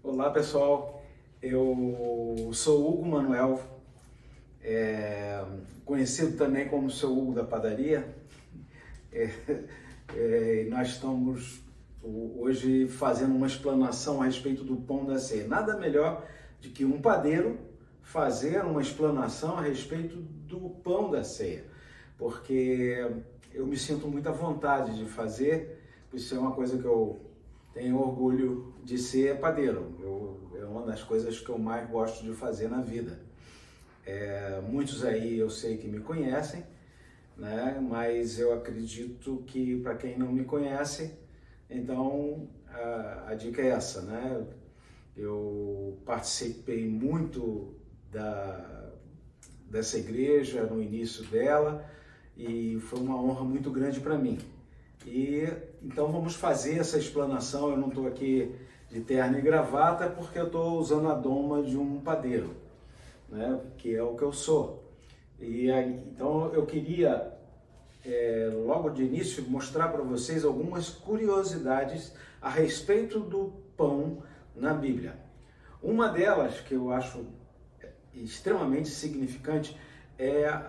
Olá pessoal, eu sou Hugo Manuel, conhecido também como seu Hugo da Padaria. Nós estamos hoje fazendo uma explanação a respeito do pão da ceia. Nada melhor do que um padeiro fazer uma explanação a respeito do pão da ceia, porque eu me sinto muita vontade de fazer, isso é uma coisa que eu tenho orgulho de ser padeiro. É uma das coisas que eu mais gosto de fazer na vida. Muitos aí eu sei que me conhecem, né? Mas eu acredito que para quem não me conhece, então a dica é essa, né? Eu participei muito dessa igreja no início dela e foi uma honra muito grande para mim. Então vamos fazer essa explanação. Eu não estou aqui de terno e gravata porque eu estou usando a doma de um padeiro, né? Que é o que eu sou. Então eu queria logo de início mostrar para vocês algumas curiosidades a respeito do pão na Bíblia. Uma delas que eu acho extremamente significante é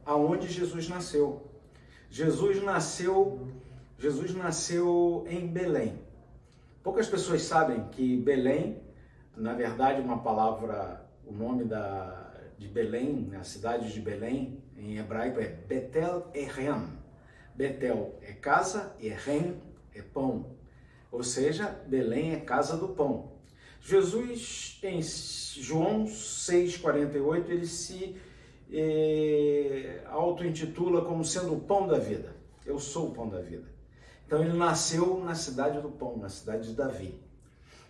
aonde Jesus nasceu. Jesus nasceu em Belém. Poucas pessoas sabem que Belém, na verdade, o nome de Belém, a cidade de Belém, em hebraico é Betel Ehem. Betel é casa e Ehem é pão. Ou seja, Belém é casa do pão. Jesus, em João 6,48, ele se auto-intitula como sendo o pão da vida. Eu sou o pão da vida. Então ele nasceu na cidade do pão, na cidade de Davi.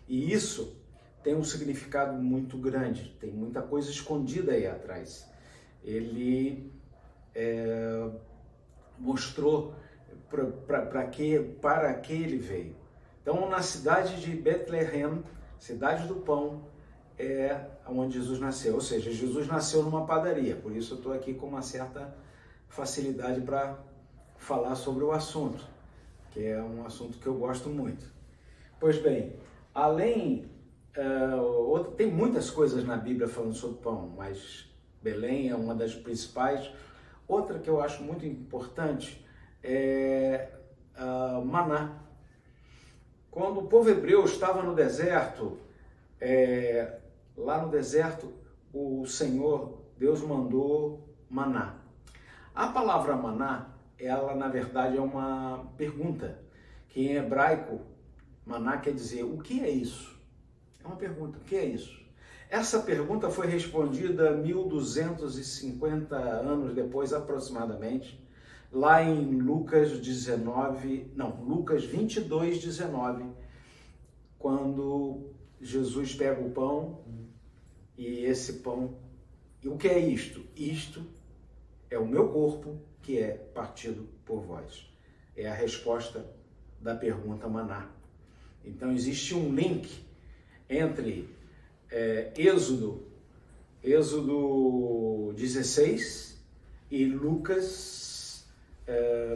E isso tem um significado muito grande, tem muita coisa escondida aí atrás. Ele mostrou para que ele veio. Então na cidade de Betlehem, cidade do pão, é onde Jesus nasceu. Ou seja, Jesus nasceu numa padaria, por isso eu estou aqui com uma certa facilidade para falar sobre o assunto, que é um assunto que eu gosto muito. Pois bem, tem muitas coisas na Bíblia falando sobre pão, mas Belém é uma das principais. Outra que eu acho muito importante é maná. Quando o povo hebreu estava no deserto, lá no deserto, o Senhor, Deus mandou maná. A palavra maná, ela na verdade é uma pergunta, que em hebraico, maná quer dizer, o que é isso? É uma pergunta, o que é isso? Essa pergunta foi respondida 1250 anos depois, aproximadamente, lá em Lucas 22, 19, quando Jesus pega o pão e esse pão, e o que é isto? Isto é o meu corpo que é partido por vós. É a resposta da pergunta maná. Então existe um link entre Êxodo 16 e Lucas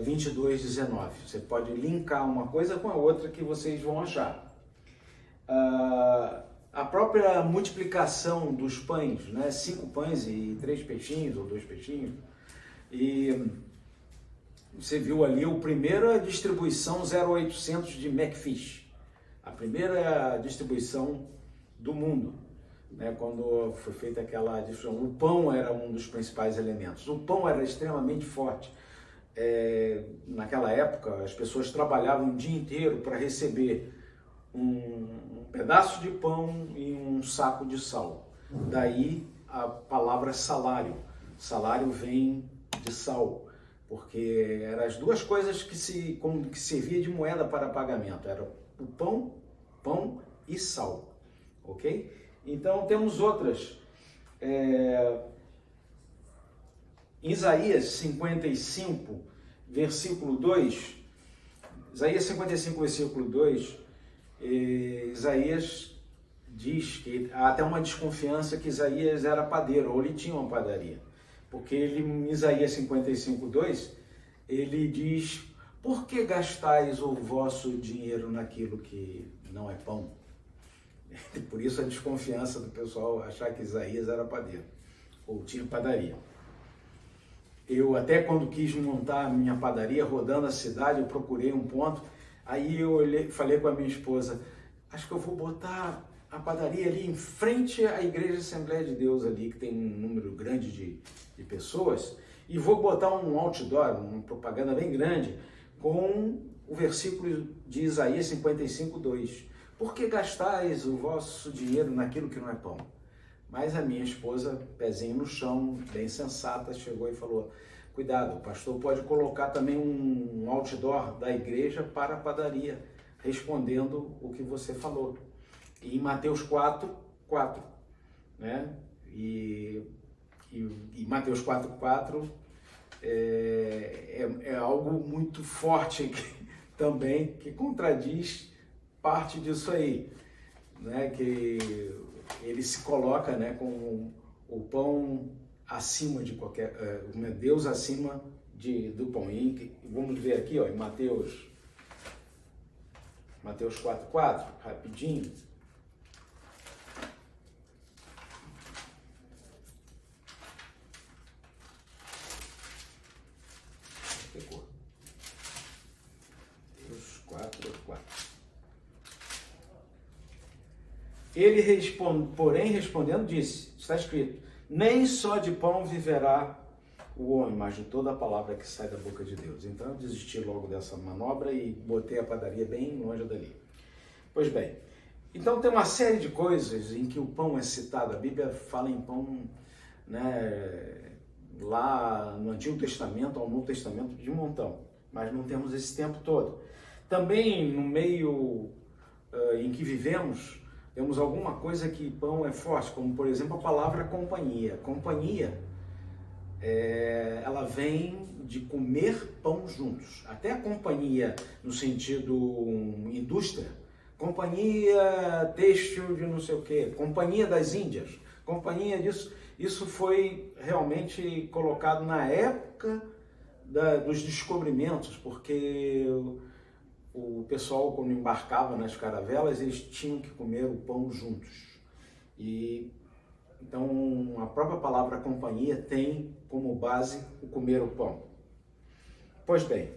22, 19. Você pode linkar uma coisa com a outra que vocês vão achar. A própria multiplicação dos pães, né? 5 pães e 3 peixinhos, ou 2 peixinhos, e você viu ali o primeira distribuição 0800 de McFish, a primeira distribuição do mundo, né? Quando foi feita aquela distribuição, o pão era um dos principais elementos. O pão era extremamente forte. Naquela época, as pessoas trabalhavam o dia inteiro para receber um pedaço de pão e um saco de sal. Daí a palavra salário. Salário vem de sal, porque eram as duas coisas que servia de moeda para pagamento. Era o pão e sal, ok? Então temos outras. Isaías 55, versículo 2, Isaías 55, versículo 2, Isaías diz que há até uma desconfiança que Isaías era padeiro, ou ele tinha uma padaria, porque em Isaías 55, 2, ele diz, por que gastais o vosso dinheiro naquilo que não é pão? Por isso a desconfiança do pessoal achar que Isaías era padeiro, ou tinha padaria. Eu até quando quis montar a minha padaria, rodando a cidade, eu procurei um ponto, aí eu falei com a minha esposa, acho que eu vou botar a padaria ali em frente à Igreja Assembleia de Deus ali, que tem um número grande de pessoas, e vou botar um outdoor, uma propaganda bem grande, com o versículo de Isaías 55:2. Por que gastais o vosso dinheiro naquilo que não é pão? Mas a minha esposa, pezinho no chão, bem sensata, chegou e falou, cuidado, o pastor pode colocar também um outdoor da igreja para a padaria, respondendo o que você falou. E em Mateus 4:4, né? E Mateus 4:4 é algo muito forte também, que contradiz parte disso aí, né? Que ele se coloca, né, com o pão acima de qualquer, Deus acima do pão. E vamos ver aqui, ó, em Mateus 4:4, rapidinho. Mateus 4:4. Ele porém respondendo disse, está escrito, nem só de pão viverá o homem, mas de toda a palavra que sai da boca de Deus. Então eu desisti logo dessa manobra e botei a padaria bem longe dali. Pois bem, então tem uma série de coisas em que o pão é citado. A Bíblia fala em pão, né, lá no Antigo Testamento ao Novo Testamento de montão, mas não temos esse tempo todo. Também no meio em que vivemos, temos alguma coisa que pão é forte, como por exemplo a palavra companhia. Companhia, ela vem de comer pão juntos. Até a companhia no sentido indústria, companhia têxtil de não sei o quê, companhia das Índias, companhia disso. Isso foi realmente colocado na época dos descobrimentos, porque o pessoal, quando embarcava nas caravelas, eles tinham que comer o pão juntos. E então a própria palavra companhia tem como base o comer o pão. Pois bem,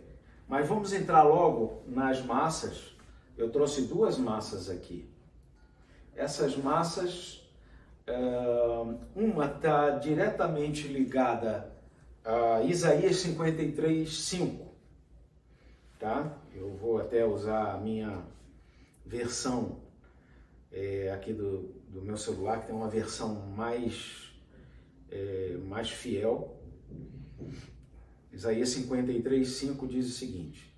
mas vamos entrar logo nas massas. Eu trouxe duas massas aqui. Essas massas, uma está diretamente ligada a Isaías 53:5. Tá? Eu vou até usar a minha versão aqui do meu celular, que tem uma versão mais fiel. Isaías 53:5 diz o seguinte: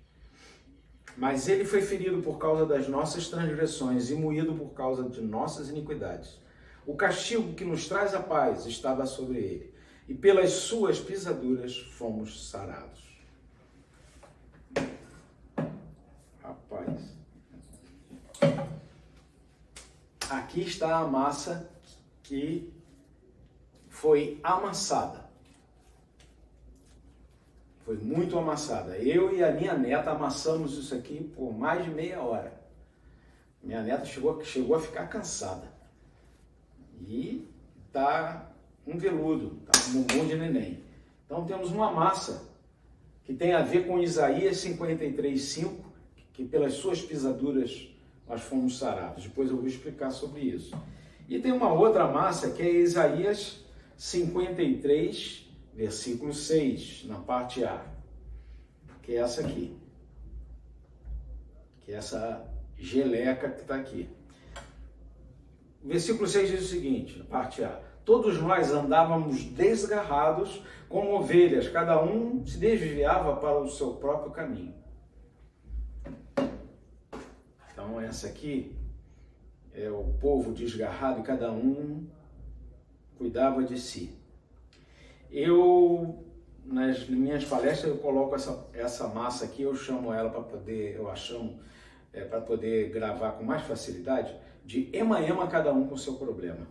mas ele foi ferido por causa das nossas transgressões e moído por causa de nossas iniquidades. O castigo que nos traz a paz estava sobre ele, e pelas suas pisaduras fomos sarados. Rapaz, aqui está a massa que foi amassada. Foi muito amassada. Eu e a minha neta amassamos isso aqui por mais de meia hora. Minha neta chegou a ficar cansada. E tá um veludo, tá um bumbum de neném. Então temos uma massa que tem a ver com Isaías 53:5, que pelas suas pisaduras nós fomos sarados. Depois eu vou explicar sobre isso. E tem uma outra massa que é Isaías 53, versículo 6, na parte A, que é essa aqui, que é essa geleca que está aqui. O versículo 6 diz o seguinte, na parte A: todos nós andávamos desgarrados como ovelhas, cada um se desviava para o seu próprio caminho. Então essa aqui é o povo desgarrado e cada um cuidava de si. Eu, nas minhas palestras, eu coloco essa massa aqui, eu chamo ela para poder, para poder gravar com mais facilidade, de ema-ema, cada um com o seu problema.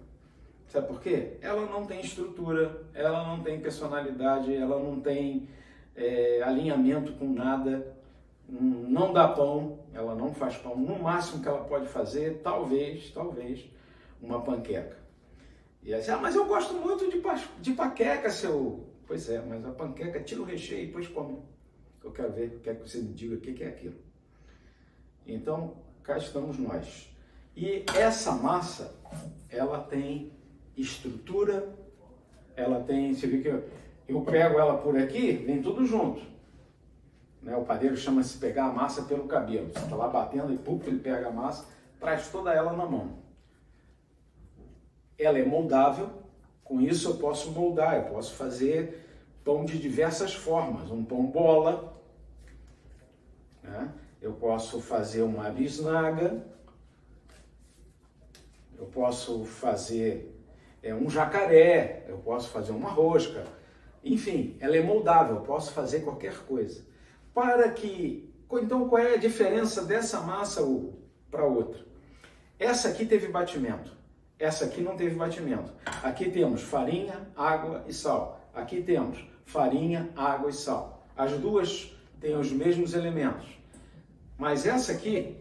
Sabe por quê? Ela não tem estrutura, ela não tem personalidade, ela não tem alinhamento com nada, não dá pão, ela não faz pão. No máximo que ela pode fazer, talvez, uma panqueca. E aí, mas eu gosto muito de panqueca, seu... Pois é, mas a panqueca tira o recheio e depois come. Eu quero ver, quero que você me diga o que é aquilo. Então, cá estamos nós. E essa massa, ela tem estrutura, ela tem... Você vê que eu pego ela por aqui, vem tudo junto. Né? O padeiro chama-se pegar a massa pelo cabelo. Você está lá batendo e ele pega a massa, traz toda ela na mão. Ela é moldável, com isso eu posso moldar, eu posso fazer pão de diversas formas. Um pão bola, né? Eu posso fazer uma bisnaga, eu posso fazer um jacaré, eu posso fazer uma rosca. Enfim, ela é moldável, eu posso fazer qualquer coisa. Então, qual é a diferença dessa massa para outra? Essa aqui teve batimento, essa aqui não teve batimento. Aqui temos farinha, água e sal. Aqui temos farinha, água e sal. As duas têm os mesmos elementos. Mas essa aqui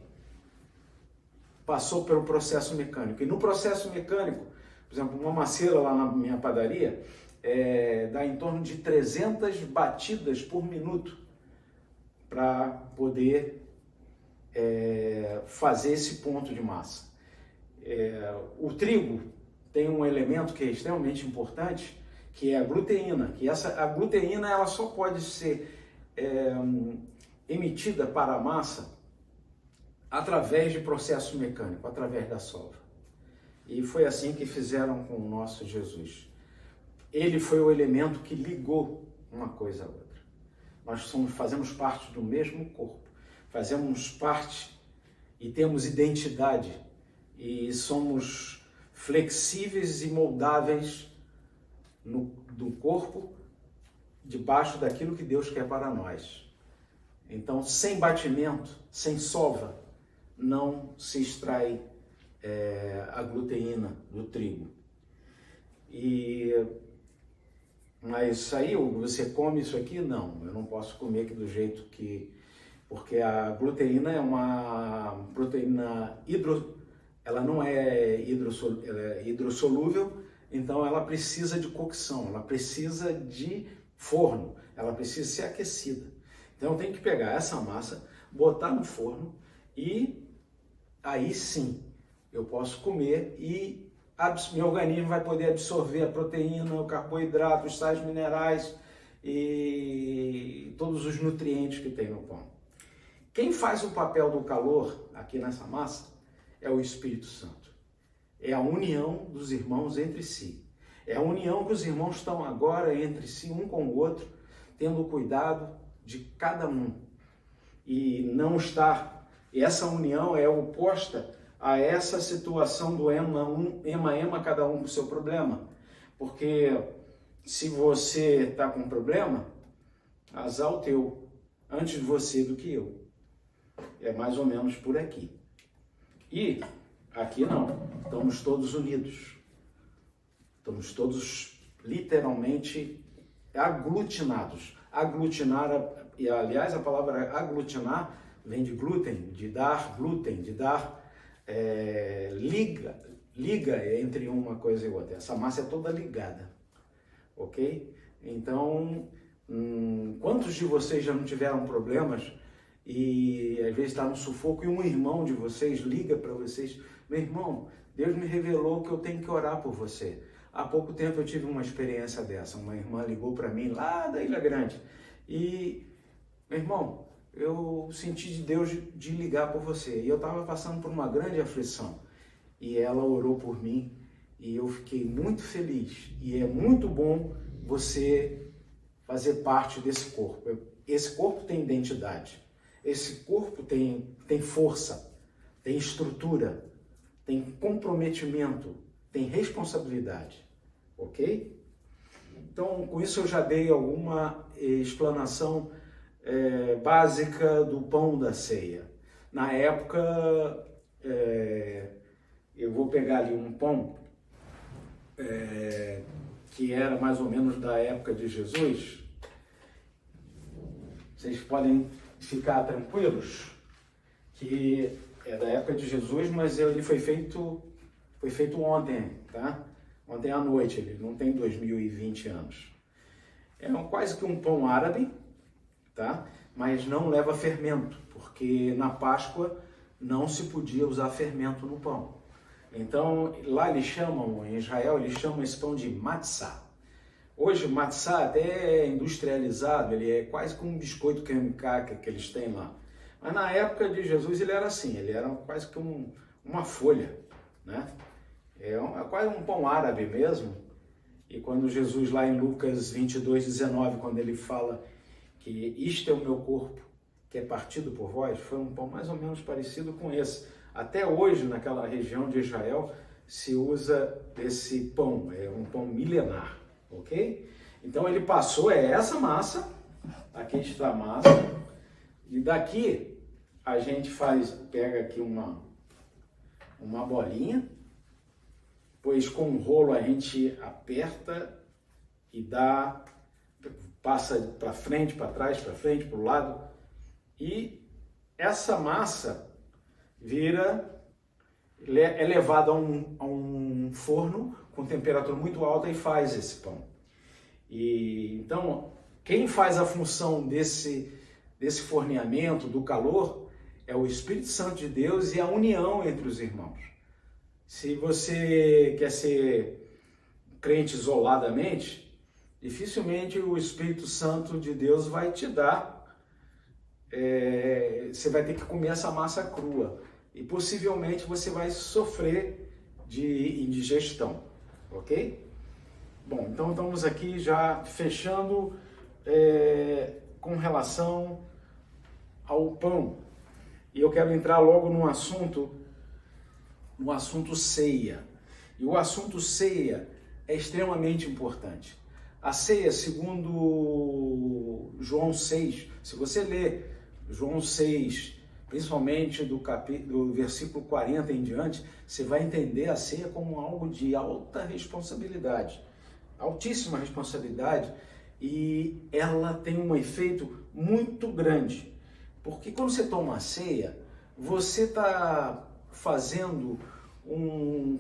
passou pelo processo mecânico. E no processo mecânico, por exemplo, uma maceira lá na minha padaria, dá em torno de 300 batidas por minuto para poder fazer esse ponto de massa. O trigo tem um elemento que é extremamente importante, que é a gluteína. A gluteína ela só pode ser emitida para a massa através de processo mecânico, através da solda. E foi assim que fizeram com o nosso Jesus. Ele foi o elemento que ligou uma coisa à outra. Nós fazemos parte do mesmo corpo, fazemos parte e temos identidade e somos flexíveis e moldáveis do corpo debaixo daquilo que Deus quer para nós. Então, sem batimento, sem sova, não se extrai a gluteína do trigo. Mas aí, você come isso aqui? Não, eu não posso comer aqui do jeito que... Porque a gluteína é uma proteína ela não é hidrossolúvel, então ela precisa de cocção, ela precisa de forno, ela precisa ser aquecida. Então eu tenho que pegar essa massa, botar no forno e aí sim eu posso comer e meu organismo vai poder absorver a proteína, o carboidrato, os sais minerais e todos os nutrientes que tem no pão. Quem faz o papel do calor aqui nessa massa é o Espírito Santo. É a união dos irmãos entre si. É a união que os irmãos estão agora entre si, um com o outro, tendo cuidado de cada um. E não estar... E essa união é oposta a essa situação do ema, cada um com o seu problema. Porque se você está com um problema, azar o teu, antes de você do que eu. É mais ou menos por aqui. E aqui não, estamos todos unidos. Estamos todos literalmente aglutinados. Aglutinar, e aliás a palavra aglutinar vem de glúten, de dar glúten, de dar liga entre uma coisa e outra. Essa massa é toda ligada, ok? Então, quantos de vocês já não tiveram problemas e às vezes está no sufoco e um irmão de vocês liga para vocês: meu irmão, Deus me revelou que eu tenho que orar por você. Há pouco tempo eu tive uma experiência dessa. Uma irmã ligou para mim lá da Ilha Grande e, meu irmão, eu senti de Deus de ligar por você. E eu estava passando por uma grande aflição. E ela orou por mim e eu fiquei muito feliz. E é muito bom você fazer parte desse corpo. Esse corpo tem identidade. Esse corpo tem força, tem estrutura, tem comprometimento, tem responsabilidade. Ok? Então, com isso eu já dei alguma explanação básica do pão da ceia. Na época, eu vou pegar ali um pão que era mais ou menos da época de Jesus. Vocês podem ficar tranquilos que é da época de Jesus, mas ele foi feito Foi feito ontem, tá? Ontem à noite, ele não tem 2020 anos. É quase que um pão árabe, tá? Mas não leva fermento, porque na Páscoa não se podia usar fermento no pão. Então, lá eles chamam, em Israel, eles chamam esse pão de matzah. Hoje o matzah até é industrializado, ele é quase como um biscoito creme cracker que eles têm lá. Mas na época de Jesus ele era assim, ele era quase que uma folha, né? É quase um pão árabe mesmo. E quando Jesus lá em Lucas 22:19, quando ele fala que isto é o meu corpo, que é partido por vós, foi um pão mais ou menos parecido com esse. Até hoje, naquela região de Israel, se usa esse pão, é um pão milenar, ok? Então ele passou, é essa massa, aqui está a massa, e daqui a gente pega aqui uma bolinha, pois com o rolo a gente aperta e passa para frente, para trás, para frente, para o lado, e essa massa é levada a um forno com temperatura muito alta e faz esse pão. E então, quem faz a função desse forneamento, do calor, é o Espírito Santo de Deus e a união entre os irmãos. Se você quer ser crente isoladamente, dificilmente o Espírito Santo de Deus vai te dar. Você vai ter que comer essa massa crua e possivelmente você vai sofrer de indigestão, ok? Bom, então estamos aqui já fechando com relação ao pão. E eu quero entrar logo no assunto ceia. E o assunto ceia é extremamente importante. A ceia, segundo João 6, se você ler João 6, principalmente do versículo 40 em diante, você vai entender a ceia como algo de alta responsabilidade, altíssima responsabilidade, e ela tem um efeito muito grande. Porque quando você toma a ceia, você está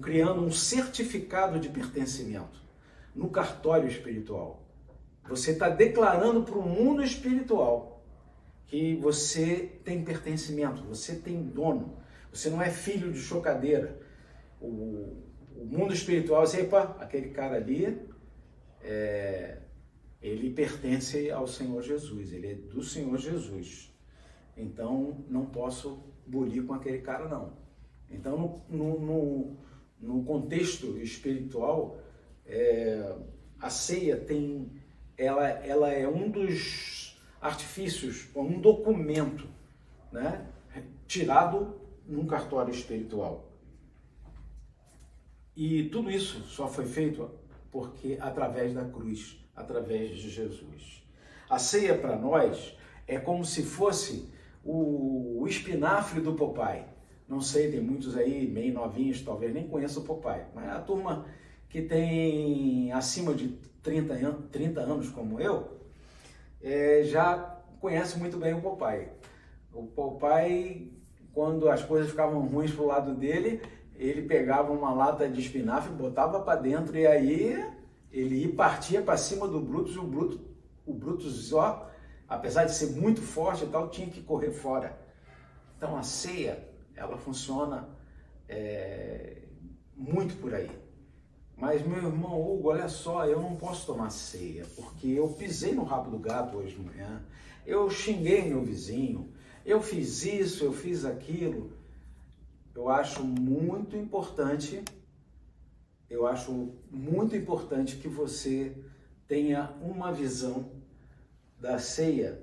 criando um certificado de pertencimento no cartório espiritual. Você está declarando para o mundo espiritual que você tem pertencimento, você tem dono, você não é filho de chocadeira. O mundo espiritual, aquele cara ali, ele pertence ao Senhor Jesus, ele é do Senhor Jesus. Então, não posso bulir com aquele cara, não. Então, no contexto espiritual, a ceia ela é um dos artifícios, um documento, né, tirado num cartório espiritual. E tudo isso só foi feito porque através da cruz, através de Jesus. A ceia para nós é como se fosse o espinafre do Popeye. Não sei, tem muitos aí meio novinhos, talvez nem conheçam o Popeye, mas a turma que tem acima de 30 anos como eu, já conhece muito bem o Popeye. O Popeye, quando as coisas ficavam ruins pro lado dele, ele pegava uma lata de espinafre, botava para dentro e aí ele partia para cima do Brutus, e o Brutus, apesar de ser muito forte e tal, tinha que correr fora. Então a ceia, ela funciona muito por aí. Mas meu irmão Hugo, olha só, eu não posso tomar ceia, porque eu pisei no rabo do gato hoje de manhã, eu xinguei meu vizinho, eu fiz isso, eu fiz aquilo. Eu acho muito importante que você tenha uma visão da ceia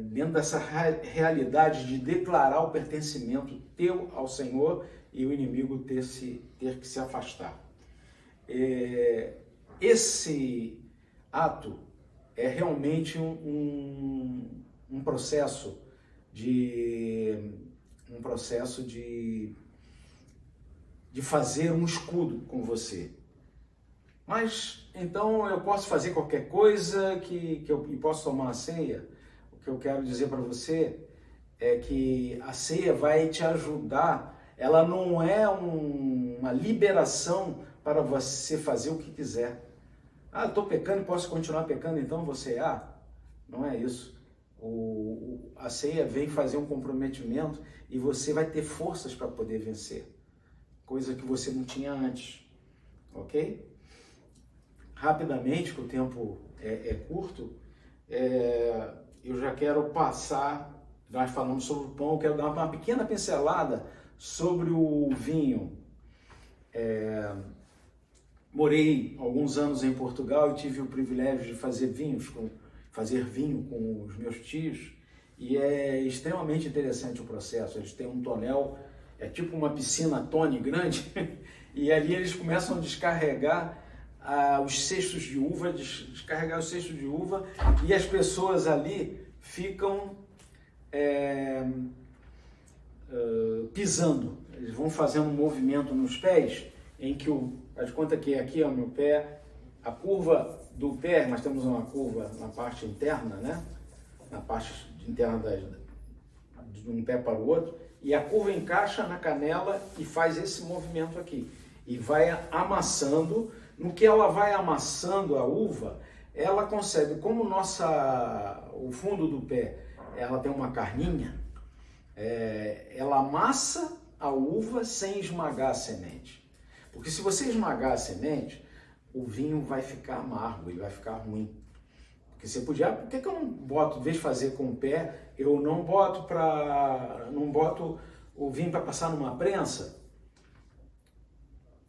dentro dessa realidade de declarar o pertencimento teu ao Senhor e o inimigo ter que se afastar. Esse ato é realmente um processo de fazer um escudo com você. Mas então eu posso fazer qualquer coisa e posso tomar a ceia? O que eu quero dizer para você é que a ceia vai te ajudar, ela não é uma liberação para você fazer o que quiser. Ah, estou pecando e posso continuar pecando, então você não é isso. A ceia vem fazer um comprometimento e você vai ter forças para poder vencer, coisa que você não tinha antes, ok? Rapidamente, que o tempo é curto, eu já quero passar, nós falamos sobre o pão, eu quero dar uma pequena pincelada sobre o vinho. Morei alguns anos em Portugal e tive o privilégio de fazer vinho com os meus tios, e é extremamente interessante o processo. Eles têm um tonel, é tipo uma piscina Tony grande, e ali eles começam a descarregar os cestos de uva, e as pessoas ali ficam pisando. Eles vão fazendo um movimento nos pés, em que faz de conta que aqui é o meu pé, a curva do pé, nós temos uma curva na parte interna, né? Na parte interna de um pé para o outro, e a curva encaixa na canela e faz esse movimento aqui. E vai amassando. No que ela vai amassando a uva, ela consegue, como o fundo do pé, ela tem uma carninha, ela amassa a uva sem esmagar a semente. Porque se você esmagar a semente, o vinho vai ficar amargo, ele vai ficar ruim. Porque você podia, por que eu não boto, em vez de fazer com o pé, eu não boto o vinho para passar numa prensa?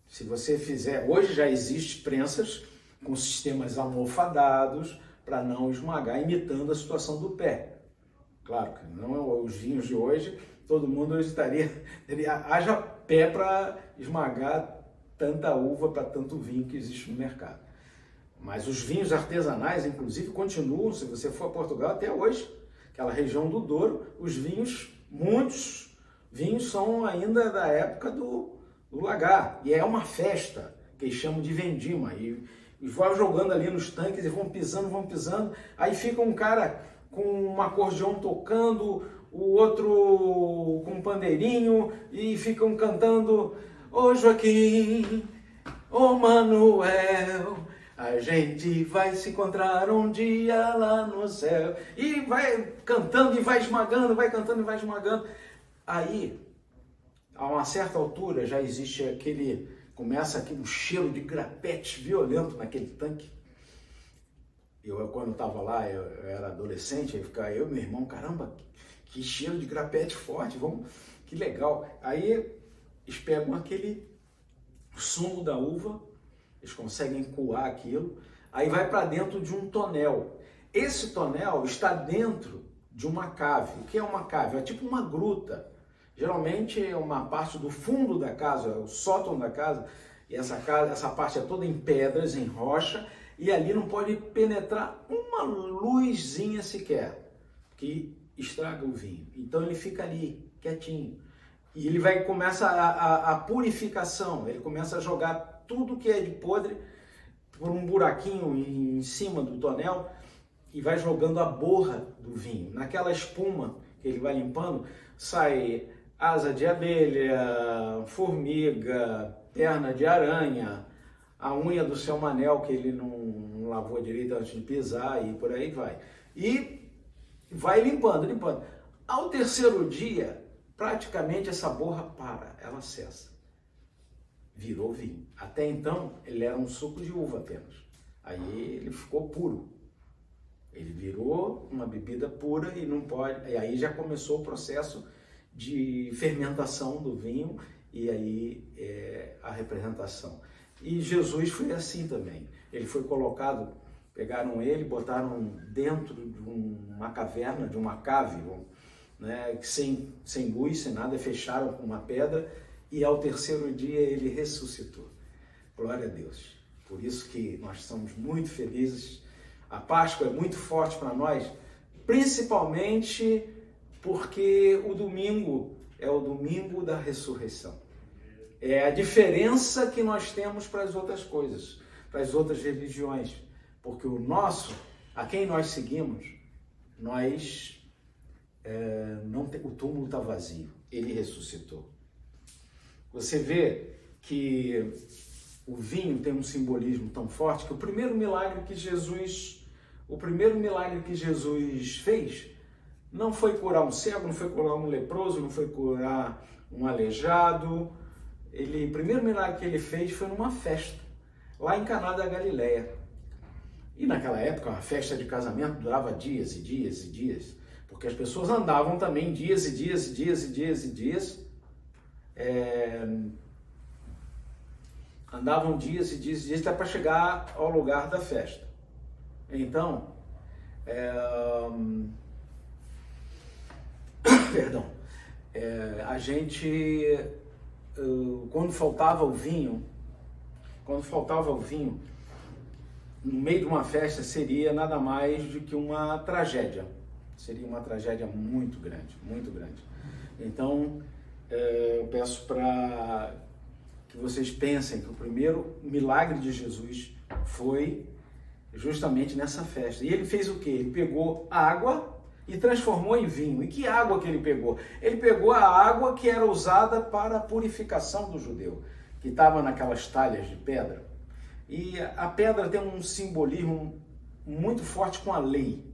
Se você fizer, hoje já existem prensas com sistemas almofadados para não esmagar, imitando a situação do pé. Claro que não os vinhos de hoje, todo mundo hoje haja pé para esmagar tanta uva para tanto vinho que existe no mercado. Mas os vinhos artesanais, inclusive, continuam, se você for a Portugal até hoje, aquela região do Douro, muitos vinhos são ainda da época do lagar, e é uma festa, que eles chamam de vendima, e vão jogando ali nos tanques e vão pisando, aí fica um cara com um acordeão tocando, o outro com um pandeirinho, e ficam cantando: ô Joaquim, ô Manuel, a gente vai se encontrar um dia lá no céu. E vai cantando e vai esmagando, vai cantando e vai esmagando. Aí, a uma certa altura, já existe começa aqui um cheiro de grapete violento naquele tanque. Quando estava lá, eu era adolescente, aí ficava eu e meu irmão, caramba, que cheiro de grapete forte, que legal. Aí eles pegam aquele sumo da uva, eles conseguem coar aquilo, aí vai para dentro de um tonel. Esse tonel está dentro de uma cave. O que é uma cave? É tipo uma gruta. Geralmente é uma parte do fundo da casa, o sótão da casa, e essa parte é toda em pedras, em rocha, e ali não pode penetrar uma luzinha sequer, que estraga o vinho. Então ele fica ali, quietinho. E ele começa a purificação, ele começa a jogar tudo que é de podre por um buraquinho em cima do tonel e vai jogando a borra do vinho. Naquela espuma que ele vai limpando, sai asa de abelha, formiga, perna de aranha, a unha do seu manel que ele não lavou direito antes de pisar e por aí vai. E vai limpando. Ao terceiro dia, praticamente essa borra ela cessa. Virou vinho. Até então, ele era um suco de uva apenas. Aí ele ficou puro. Ele virou uma bebida pura e não pode. E aí já começou o processo de fermentação do vinho e aí a representação. E Jesus foi assim também. Ele foi colocado, pegaram ele, botaram dentro de uma caverna, de uma cave, né, sem luz, sem nada, fecharam com uma pedra e ao terceiro dia ele ressuscitou. Glória a Deus. Por isso que nós somos muito felizes. A Páscoa é muito forte para nós, principalmente porque o domingo é o domingo da ressurreição. É a diferença que nós temos para as outras coisas, para as outras religiões. Porque a quem nós seguimos, o túmulo está vazio, ele ressuscitou. Você vê que o vinho tem um simbolismo tão forte que o primeiro milagre que Jesus fez não foi curar um cego, não foi curar um leproso, não foi curar um aleijado. O primeiro milagre que ele fez foi numa festa, lá em Caná da Galileia. E naquela época, uma festa de casamento durava dias e dias e dias, porque as pessoas andavam também dias e dias e dias e dias e dias. Andavam dias e dias e dias até para chegar ao lugar da festa. Então, a gente, quando faltava o vinho, no meio de uma festa seria nada mais do que uma tragédia. Seria uma tragédia muito grande, muito grande. Então, eu peço para que vocês pensem que o primeiro milagre de Jesus foi justamente nessa festa. E ele fez o quê? Ele pegou água e transformou em vinho. E que água que ele pegou? Ele pegou a água que era usada para a purificação do judeu, que estava naquelas talhas de pedra. E a pedra tem um simbolismo muito forte com a lei,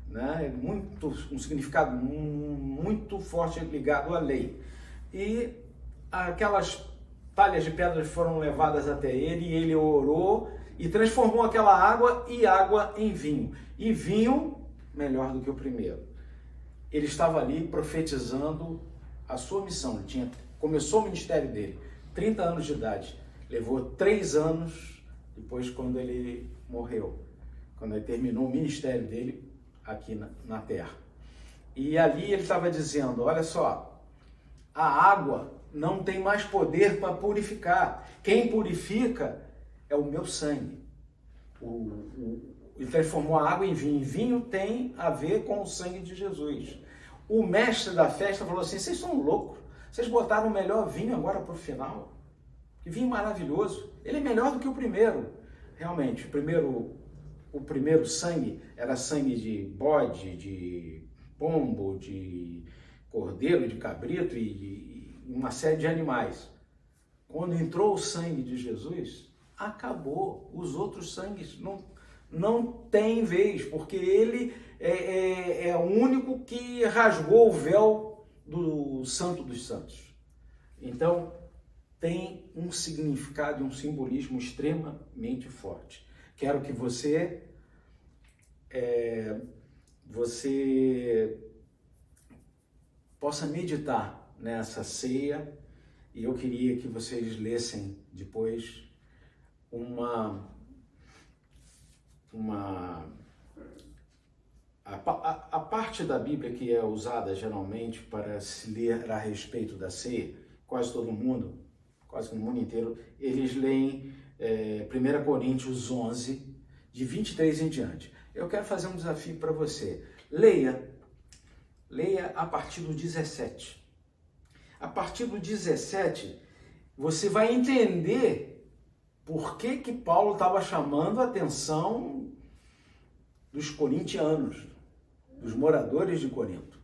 né? Um significado muito forte ligado à lei. E aquelas talhas de pedra foram levadas até ele e ele orou e transformou aquela água em vinho. E vinho melhor do que o primeiro. Ele estava ali profetizando a sua missão. Começou o ministério dele, 30 anos de idade. Levou 3 anos depois, quando ele morreu, quando ele terminou o ministério dele aqui na terra. E ali ele estava dizendo, olha só, a água não tem mais poder para purificar. Quem purifica é o meu sangue. Ele transformou a água em vinho. Vinho tem a ver com o sangue de Jesus. O mestre da festa falou assim, vocês são loucos, vocês botaram o melhor vinho agora para o final. Que vinho maravilhoso. Ele é melhor do que o primeiro. Realmente, o primeiro sangue era sangue de bode, de pombo, de cordeiro, de cabrito e uma série de animais. Quando entrou o sangue de Jesus, acabou. Os outros sangues não tem vez, porque ele é o único que rasgou o véu do Santo dos Santos. Então, tem um significado e um simbolismo extremamente forte. Quero que você possa meditar nessa ceia, e eu queria que vocês lessem depois a parte da Bíblia que é usada geralmente para se ler a respeito da ceia. Quase no mundo inteiro, eles leem 1 Coríntios 11, de 23 em diante. Eu quero fazer um desafio para você. Leia a partir do 17. A partir do 17, você vai entender por que Paulo estava chamando a atenção dos corintianos, dos moradores de Corinto.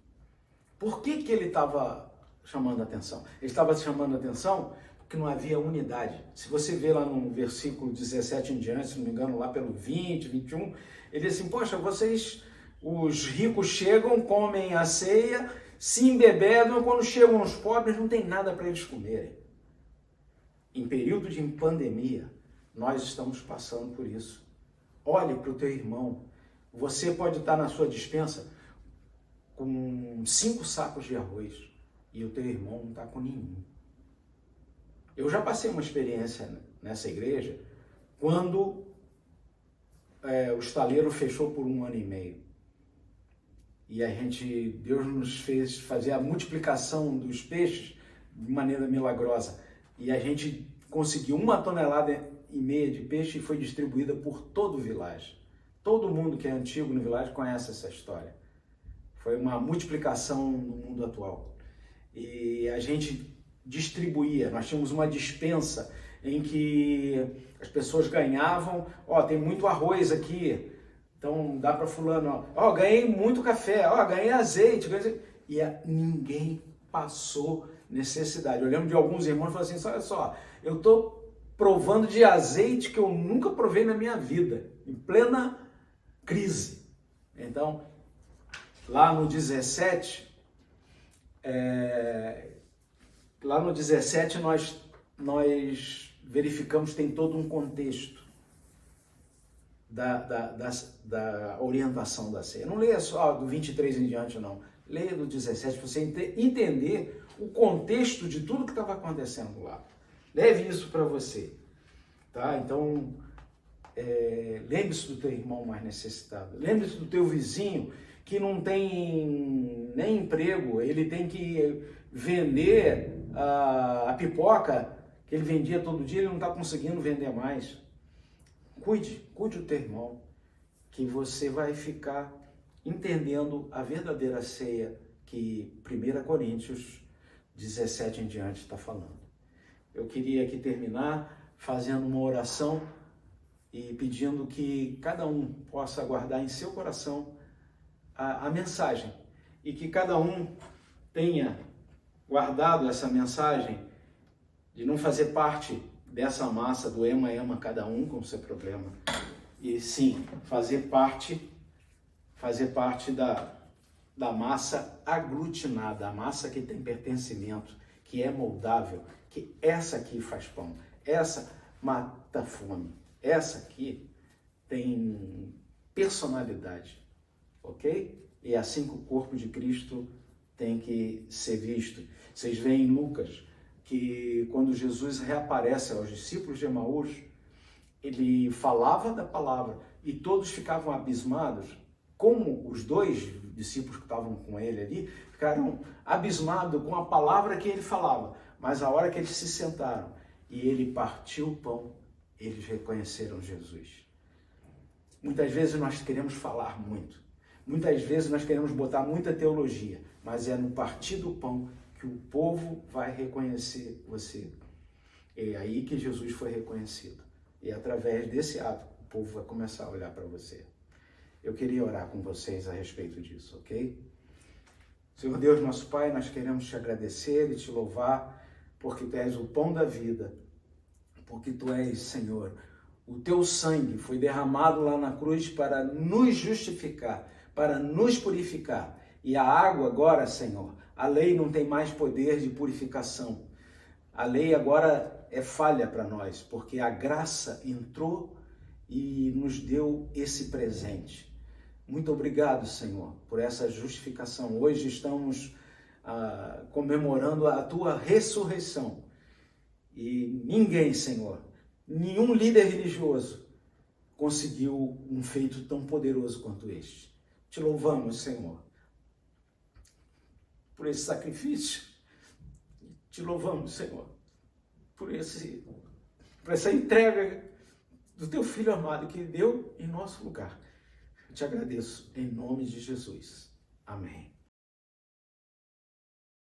Por que ele estava chamando a atenção? Ele estava chamando a atenção porque não havia unidade. Se você vê lá no versículo 17 em diante, se não me engano, lá pelo 20, 21, ele diz assim, poxa, vocês, os ricos chegam, comem a ceia, se embebedam, quando chegam os pobres não tem nada para eles comerem. Em período de pandemia, nós estamos passando por isso. Olhe para o teu irmão. Você pode estar na sua despensa com 5 sacos de arroz e o teu irmão não está com nenhum. Eu já passei uma experiência nessa igreja quando o estaleiro fechou por 1 ano e meio. E Deus nos fez fazer a multiplicação dos peixes de maneira milagrosa. E a gente conseguiu 1,5 toneladas de peixe e foi distribuída por todo o vilarejo. Todo mundo que é antigo no vilarejo conhece essa história. Foi uma multiplicação no mundo atual. E a gente distribuía, nós tínhamos uma despensa em que as pessoas ganhavam, tem muito arroz aqui, então dá para fulano, ganhei muito café, ganhei azeite, e ninguém passou necessidade. Eu lembro de alguns irmãos falando assim, olha só, eu estou provando de azeite que eu nunca provei na minha vida, em plena crise. Então, lá no 17, nós verificamos que tem todo um contexto da orientação da ceia. Não leia só do 23 em diante, não. Leia do 17 para você entender o contexto de tudo que estava acontecendo lá. Leve isso para você. Tá? Então, lembre-se do teu irmão mais necessitado. Lembre-se do teu vizinho que não tem nem emprego. Ele tem que vender a pipoca que ele vendia todo dia, ele não está conseguindo vender mais. Cuide do teu irmão, que você vai ficar entendendo a verdadeira ceia que 1 Coríntios 17 em diante está falando. Eu queria aqui terminar fazendo uma oração e pedindo que cada um possa guardar em seu coração a mensagem e que cada um tenha guardado essa mensagem de não fazer parte dessa massa do ema, cada um com o seu problema, e sim fazer parte da massa aglutinada, a massa que tem pertencimento, que é moldável, que essa aqui faz pão, essa mata fome, essa aqui tem personalidade, ok? E é assim que o corpo de Cristo tem que ser visto. Vocês veem em Lucas que quando Jesus reaparece aos discípulos de Emaús, ele falava da palavra e todos ficavam abismados, como os dois discípulos que estavam com ele ali, ficaram abismados com a palavra que ele falava, mas a hora que eles se sentaram e ele partiu o pão, eles reconheceram Jesus. Muitas vezes nós queremos falar muito, muitas vezes nós queremos botar muita teologia, mas é no partir do pão que o povo vai reconhecer você. É aí que Jesus foi reconhecido. E através desse ato, o povo vai começar a olhar para você. Eu queria orar com vocês a respeito disso, ok? Senhor Deus, nosso Pai, nós queremos te agradecer e te louvar, porque Tu és o pão da vida, porque Tu és, Senhor, o Teu sangue foi derramado lá na cruz para nos justificar, para nos purificar. E a água agora, Senhor, a lei não tem mais poder de purificação. A lei agora é falha para nós, porque a graça entrou e nos deu esse presente. Muito obrigado, Senhor, por essa justificação. Hoje estamos comemorando a Tua ressurreição. E ninguém, Senhor, nenhum líder religioso conseguiu um feito tão poderoso quanto este. Te louvamos, Senhor, por esse sacrifício. Te louvamos, Senhor, por essa entrega do Teu Filho amado que deu em nosso lugar. Eu te agradeço em nome de Jesus. Amém.